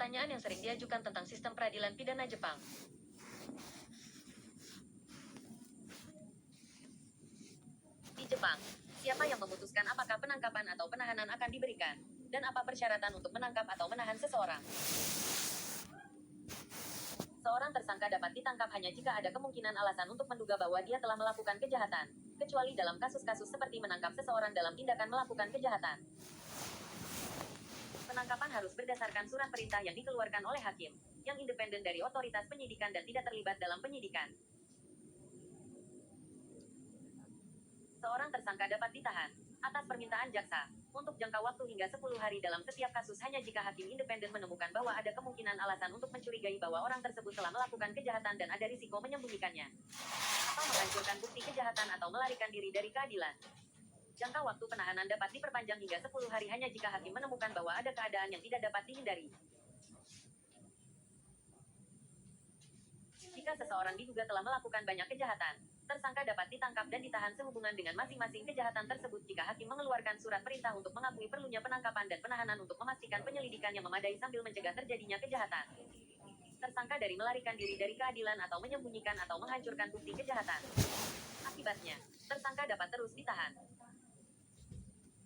Pertanyaan yang sering diajukan tentang sistem peradilan pidana Jepang. Di Jepang, siapa yang memutuskan apakah penangkapan atau penahanan akan diberikan? Dan apa persyaratan untuk menangkap atau menahan seseorang? Seorang tersangka dapat ditangkap hanya jika ada kemungkinan alasan untuk menduga bahwa dia telah melakukan kejahatan, kecuali dalam kasus-kasus seperti menangkap seseorang dalam tindakan melakukan kejahatan. Penangkapan harus berdasarkan surat perintah yang dikeluarkan oleh hakim, yang independen dari otoritas penyidikan dan tidak terlibat dalam penyidikan. Seorang tersangka dapat ditahan, atas permintaan jaksa, untuk jangka waktu hingga 10 hari dalam setiap kasus hanya jika hakim independen menemukan bahwa ada kemungkinan alasan untuk mencurigai bahwa orang tersebut telah melakukan kejahatan dan ada risiko menyembunyikannya, atau menghancurkan bukti kejahatan atau melarikan diri dari keadilan. Jangka waktu penahanan dapat diperpanjang hingga 10 hari hanya jika hakim menemukan bahwa ada keadaan yang tidak dapat dihindari. Jika seseorang diduga telah melakukan banyak kejahatan, tersangka dapat ditangkap dan ditahan sehubungan dengan masing-masing kejahatan tersebut jika hakim mengeluarkan surat perintah untuk mengakui perlunya penangkapan dan penahanan untuk memastikan penyelidikan yang memadai sambil mencegah terjadinya kejahatan. Tersangka dari melarikan diri dari keadilan atau menyembunyikan atau menghancurkan bukti kejahatan. Akibatnya, tersangka dapat terus ditahan.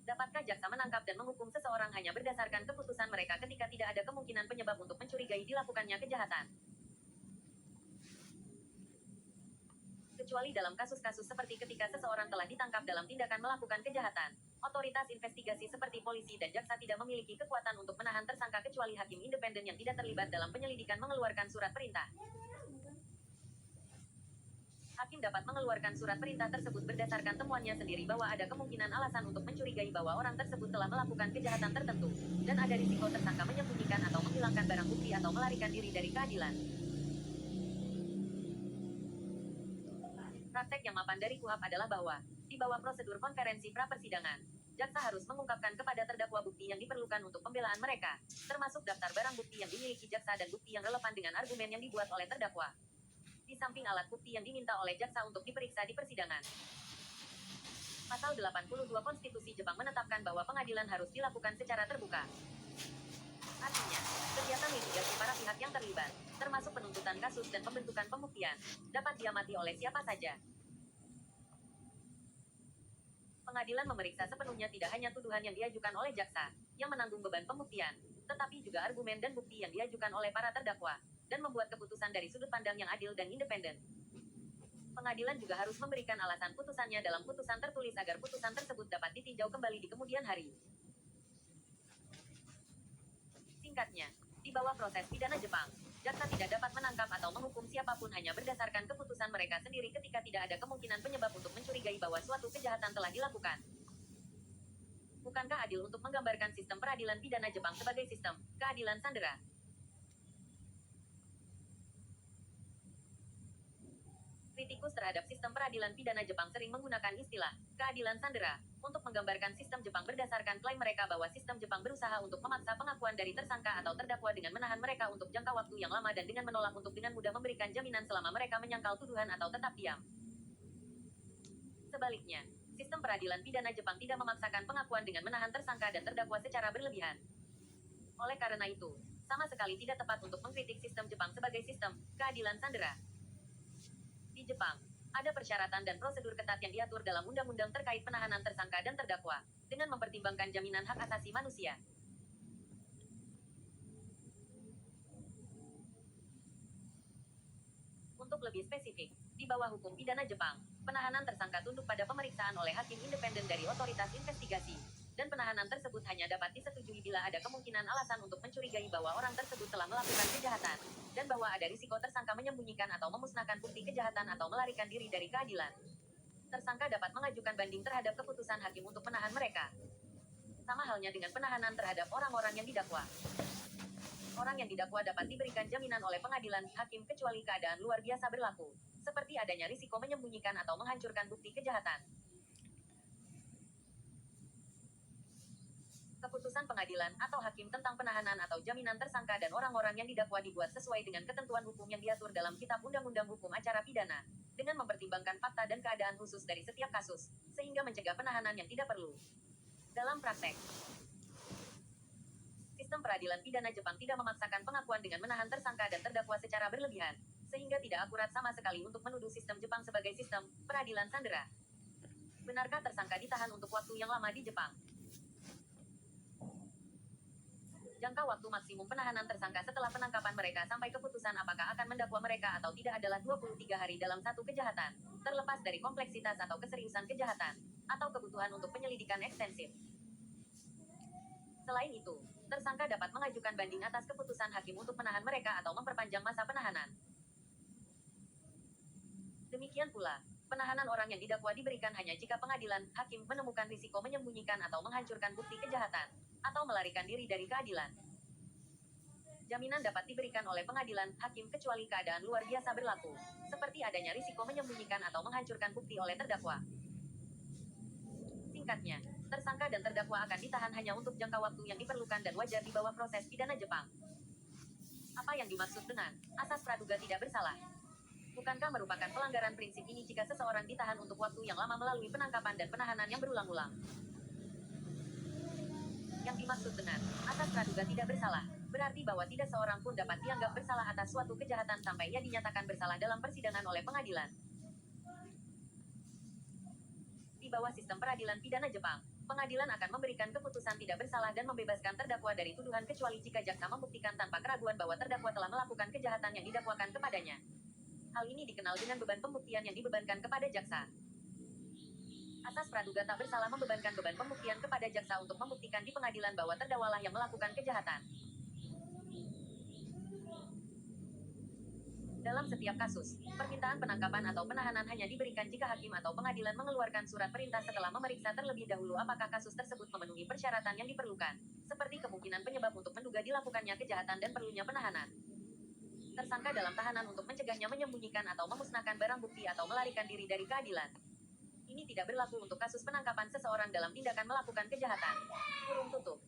Dapatkah jaksa menangkap dan menghukum seseorang hanya berdasarkan keputusan mereka ketika tidak ada kemungkinan penyebab untuk mencurigai dilakukannya kejahatan? Kecuali dalam kasus-kasus seperti ketika seseorang telah ditangkap dalam tindakan melakukan kejahatan, otoritas investigasi seperti polisi dan jaksa tidak memiliki kekuatan untuk menahan tersangka kecuali hakim independen yang tidak terlibat dalam penyelidikan mengeluarkan surat perintah. Hakim dapat mengeluarkan surat perintah tersebut berdasarkan temuannya sendiri bahwa ada kemungkinan alasan untuk mencurigai bahwa orang tersebut telah melakukan kejahatan tertentu, dan ada risiko tersangka menyembunyikan atau menghilangkan barang bukti atau melarikan diri dari keadilan. Praktek yang mapan dari KUHP adalah bahwa, di bawah prosedur konferensi pra-persidangan, jaksa harus mengungkapkan kepada terdakwa bukti yang diperlukan untuk pembelaan mereka, termasuk daftar barang bukti yang dimiliki jaksa dan bukti yang relevan dengan argumen yang dibuat oleh terdakwa. Di samping alat bukti yang diminta oleh jaksa untuk diperiksa di persidangan. Pasal 82 Konstitusi Jepang menetapkan bahwa pengadilan harus dilakukan secara terbuka. Artinya, kegiatan litigasi para pihak yang terlibat, termasuk penuntutan kasus dan pembentukan pembuktian, dapat diamati oleh siapa saja. Pengadilan memeriksa sepenuhnya tidak hanya tuduhan yang diajukan oleh jaksa, yang menanggung beban pembuktian, tetapi juga argumen dan bukti yang diajukan oleh para terdakwa, dan membuat keputusan dari sudut pandang yang adil dan independen. Pengadilan juga harus memberikan alasan putusannya dalam putusan tertulis agar putusan tersebut dapat ditinjau kembali di kemudian hari. Singkatnya, di bawah proses pidana Jepang, jaksa tidak dapat menangkap atau menghukum siapapun hanya berdasarkan keputusan mereka sendiri ketika tidak ada kemungkinan penyebab untuk mencurigai bahwa suatu kejahatan telah dilakukan. Bukankah adil untuk menggambarkan sistem peradilan pidana Jepang sebagai sistem keadilan sandera? Kritikus terhadap sistem peradilan pidana Jepang sering menggunakan istilah keadilan sandera untuk menggambarkan sistem Jepang berdasarkan klaim mereka bahwa sistem Jepang berusaha untuk memaksa pengakuan dari tersangka atau terdakwa dengan menahan mereka untuk jangka waktu yang lama dan dengan menolak untuk dengan mudah memberikan jaminan selama mereka menyangkal tuduhan atau tetap diam. Sebaliknya, sistem peradilan pidana Jepang tidak memaksakan pengakuan dengan menahan tersangka dan terdakwa secara berlebihan. Oleh karena itu, sama sekali tidak tepat untuk mengkritik sistem Jepang sebagai sistem keadilan sandera. Di Jepang, ada persyaratan dan prosedur ketat yang diatur dalam undang-undang terkait penahanan tersangka dan terdakwa, dengan mempertimbangkan jaminan hak asasi manusia. Untuk lebih spesifik, di bawah hukum pidana Jepang, penahanan tersangka tunduk pada pemeriksaan oleh hakim independen dari otoritas investigasi, dan penahanan tersebut hanya dapat disetujui bila ada kemungkinan alasan untuk mencurigai bahwa orang tersebut telah melakukan kejahatan, dan bahwa ada risiko tersangka menyembunyikan atau memusnahkan bukti kejahatan atau melarikan diri dari keadilan. Tersangka dapat mengajukan banding terhadap keputusan hakim untuk menahan mereka. Sama halnya dengan penahanan terhadap orang-orang yang didakwa. Orang yang didakwa dapat diberikan jaminan oleh pengadilan hakim kecuali keadaan luar biasa berlaku, seperti adanya risiko menyembunyikan atau menghancurkan bukti kejahatan. Keputusan pengadilan atau hakim tentang penahanan atau jaminan tersangka dan orang-orang yang didakwa dibuat sesuai dengan ketentuan hukum yang diatur dalam Kitab Undang-Undang Hukum Acara Pidana, dengan mempertimbangkan fakta dan keadaan khusus dari setiap kasus, sehingga mencegah penahanan yang tidak perlu. Dalam praktek, Sistem peradilan pidana Jepang tidak memaksakan pengakuan dengan menahan tersangka dan terdakwa secara berlebihan, sehingga tidak akurat sama sekali untuk menuduh sistem Jepang sebagai sistem peradilan sandera. Benarkah tersangka ditahan untuk waktu yang lama di Jepang? Jangka waktu maksimum penahanan tersangka setelah penangkapan mereka sampai keputusan apakah akan mendakwa mereka atau tidak adalah 23 hari dalam satu kejahatan, terlepas dari kompleksitas atau keseriusan kejahatan, atau kebutuhan untuk penyelidikan ekstensif. Selain itu, tersangka dapat mengajukan banding atas keputusan hakim untuk menahan mereka atau memperpanjang masa penahanan. Demikian pula, penahanan orang yang didakwa diberikan hanya jika pengadilan, hakim menemukan risiko menyembunyikan atau menghancurkan bukti kejahatan, atau melarikan diri dari keadilan. Jaminan dapat diberikan oleh pengadilan, hakim kecuali keadaan luar biasa berlaku, seperti adanya risiko menyembunyikan atau menghancurkan bukti oleh terdakwa. Singkatnya, tersangka dan terdakwa akan ditahan hanya untuk jangka waktu yang diperlukan dan wajar di bawah proses pidana Jepang. Apa yang dimaksud dengan asas praduga tidak bersalah? Bukankah merupakan pelanggaran prinsip ini jika seseorang ditahan untuk waktu yang lama melalui penangkapan dan penahanan yang berulang-ulang? Yang dimaksud dengan asas praduga tidak bersalah, berarti bahwa tidak seorang pun dapat dianggap bersalah atas suatu kejahatan sampai ia dinyatakan bersalah dalam persidangan oleh pengadilan. Di bawah sistem peradilan pidana Jepang, pengadilan akan memberikan keputusan tidak bersalah dan membebaskan terdakwa dari tuduhan kecuali jika jaksa membuktikan tanpa keraguan bahwa terdakwa telah melakukan kejahatan yang didakwakan kepadanya. Hal ini dikenal dengan beban pembuktian yang dibebankan kepada jaksa. Asas praduga tak bersalah membebankan beban pembuktian kepada jaksa untuk membuktikan di pengadilan bahwa terdakwalah yang melakukan kejahatan. Dalam setiap kasus, permintaan penangkapan atau penahanan hanya diberikan jika hakim atau pengadilan mengeluarkan surat perintah setelah memeriksa terlebih dahulu apakah kasus tersebut memenuhi persyaratan yang diperlukan, seperti kemungkinan penyebab untuk menduga dilakukannya kejahatan dan perlunya penahanan. Tersangka dalam tahanan untuk mencegahnya menyembunyikan atau memusnahkan barang bukti atau melarikan diri dari keadilan. Ini tidak berlaku untuk kasus penangkapan seseorang dalam tindakan melakukan kejahatan. Kurung tutup.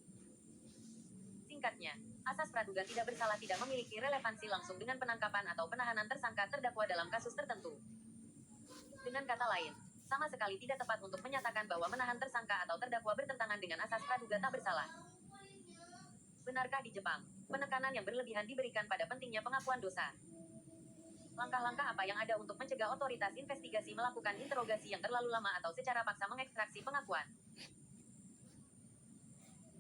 Singkatnya, asas praduga tidak bersalah tidak memiliki relevansi langsung dengan penangkapan atau penahanan tersangka terdakwa dalam kasus tertentu. Dengan kata lain, sama sekali tidak tepat untuk menyatakan bahwa menahan tersangka atau terdakwa bertentangan dengan asas praduga tak bersalah. Benarkah di Jepang, penekanan yang berlebihan diberikan pada pentingnya pengakuan dosa? Langkah-langkah apa yang ada untuk mencegah otoritas investigasi melakukan interogasi yang terlalu lama atau secara paksa mengekstraksi pengakuan?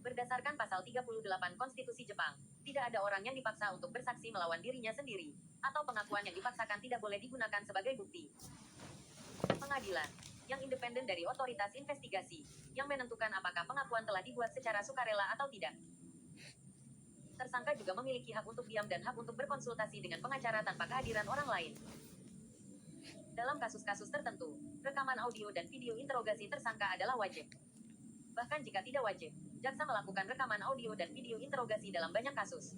Berdasarkan pasal 38 Konstitusi Jepang, tidak ada orang yang dipaksa untuk bersaksi melawan dirinya sendiri, atau pengakuan yang dipaksakan tidak boleh digunakan sebagai bukti. Pengadilan, yang independen dari otoritas investigasi, yang menentukan apakah pengakuan telah dibuat secara sukarela atau tidak. Tersangka juga memiliki hak untuk diam dan hak untuk berkonsultasi dengan pengacara tanpa kehadiran orang lain. Dalam kasus-kasus tertentu, rekaman audio dan video interogasi tersangka adalah wajib. Bahkan jika tidak wajib, jaksa melakukan rekaman audio dan video interogasi dalam banyak kasus.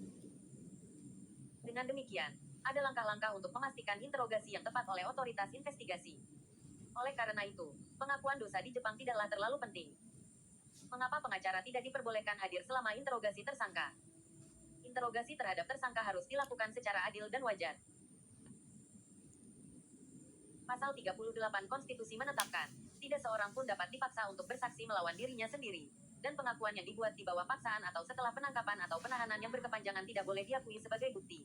Dengan demikian, ada langkah-langkah untuk memastikan interogasi yang tepat oleh otoritas investigasi. Oleh karena itu, pengakuan dosa di Jepang tidaklah terlalu penting. Mengapa pengacara tidak diperbolehkan hadir selama interogasi tersangka? Interogasi terhadap tersangka harus dilakukan secara adil dan wajar. Pasal 38 Konstitusi menetapkan, tidak seorang pun dapat dipaksa untuk bersaksi melawan dirinya sendiri, dan pengakuan yang dibuat di bawah paksaan atau setelah penangkapan atau penahanan yang berkepanjangan tidak boleh diakui sebagai bukti.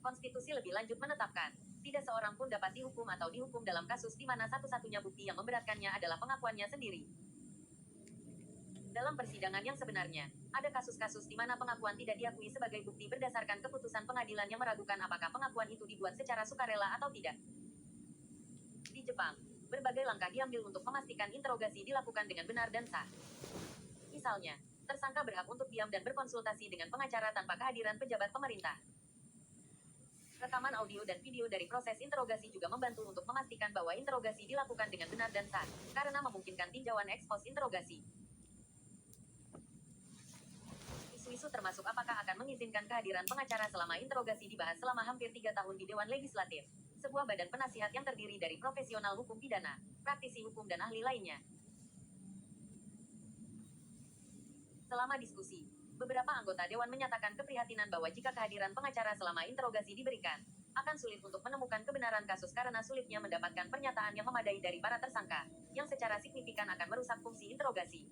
Konstitusi lebih lanjut menetapkan, tidak seorang pun dapat dihukum atau dihukum dalam kasus di mana satu-satunya bukti yang memberatkannya adalah pengakuannya sendiri. Dalam persidangan yang sebenarnya, ada kasus-kasus di mana pengakuan tidak diakui sebagai bukti berdasarkan keputusan pengadilan yang meragukan apakah pengakuan itu dibuat secara sukarela atau tidak. Di Jepang, berbagai langkah diambil untuk memastikan interogasi dilakukan dengan benar dan sah. Misalnya, tersangka berhak untuk diam dan berkonsultasi dengan pengacara tanpa kehadiran pejabat pemerintah. Rekaman audio dan video dari proses interogasi juga membantu untuk memastikan bahwa interogasi dilakukan dengan benar dan sah, karena memungkinkan tinjauan eks post interogasi. Isu-isu termasuk apakah akan mengizinkan kehadiran pengacara selama interogasi dibahas selama hampir 3 tahun di Dewan Legislatif, sebuah badan penasihat yang terdiri dari profesional hukum pidana, praktisi hukum dan ahli lainnya. Selama diskusi, beberapa anggota Dewan menyatakan keprihatinan bahwa jika kehadiran pengacara selama interogasi diberikan, akan sulit untuk menemukan kebenaran kasus karena sulitnya mendapatkan pernyataan yang memadai dari para tersangka, yang secara signifikan akan merusak fungsi interogasi.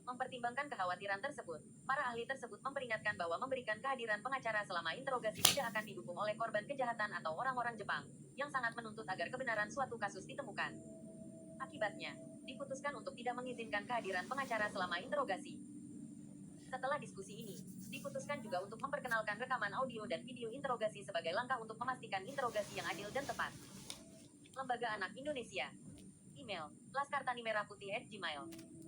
Mempertimbangkan kekhawatiran tersebut, para ahli tersebut memperingatkan bahwa memberikan kehadiran pengacara selama interogasi tidak akan didukung oleh korban kejahatan atau orang-orang Jepang, yang sangat menuntut agar kebenaran suatu kasus ditemukan. Akibatnya, diputuskan untuk tidak mengizinkan kehadiran pengacara selama interogasi. Setelah diskusi ini, diputuskan juga untuk memperkenalkan rekaman audio dan video interogasi sebagai langkah untuk memastikan interogasi yang adil dan tepat. Lembaga Anak Indonesia. Email, laskartanimerahputih@gmail.